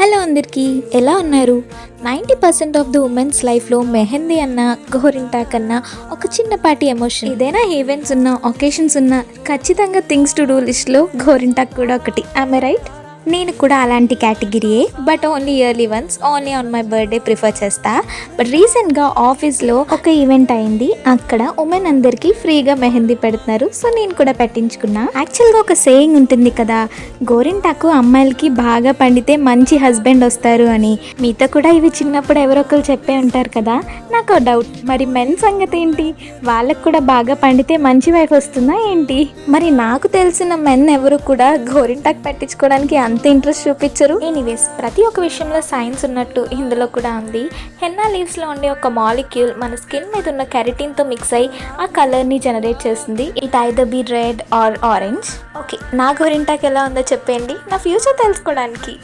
Hello అందరికీ, ఎలా ఉన్నారు? 90% ఆఫ్ ద ఉమెన్స్ లైఫ్లో మెహందీ అన్న గోరింటాక్ అన్న ఒక చిన్నపాటి ఎమోషన్. ఏదైనా ఈవెంట్స్ ఉన్నా, ఒకేషన్స్ ఉన్నా ఖచ్చితంగా థింగ్స్ టు డూ లిస్ట్లో గోరింటాక్ కూడా ఒకటి. I right? నేను కూడా అలాంటి కేటగిరీయే, but only yearly once, only on my birthday prefer చేస్తా. బట్ రీసెంట్గా ఆఫీస్లో ఒక ఈవెంట్ అయింది. అక్కడ ఉమెన్ అందరికీ ఫ్రీగా మెహందీ పెడుతున్నారు. సో నేను కూడా పెట్టించుకున్నా. యాక్చువల్గా ఒక సేయింగ్ ఉంటుంది కదా, గోరింటాకు అమ్మాయిలకి బాగా పండితే మంచి హస్బెండ్ వస్తారు అని. మీతో కూడా ఇవి చిన్నప్పుడు ఎవరొకరు చెప్పే ఉంటారు కదా. నాకు డౌట్, మరి మెన్ సంగతి ఏంటి? వాళ్ళకు కూడా బాగా పండితే మంచి వైఫ్ వస్తుందా ఏంటి? మరి నాకు తెలిసిన మెన్ ఎవరు కూడా గోరింటాకు పెట్టించుకోవడానికి అంత ఇంట్రెస్ట్ చూపించరు. ఎనీవేస్, ప్రతి ఒక్క విషయంలో సైన్స్ ఉన్నట్టు ఇందులో కూడా ఉంది. హెన్నా లీవ్స్లో ఉండే ఒక మాలిక్యూల్ మన స్కిన్ మీద ఉన్న కెరటిన్తో మిక్స్ అయ్యి ఆ కలర్ని జనరేట్ చేస్తుంది. It either B red or orange. Okay, నా గోరింటాకు ఎలా ఉందో చెప్పండి, నా ఫ్యూచర్ తెలుసుకోవడానికి.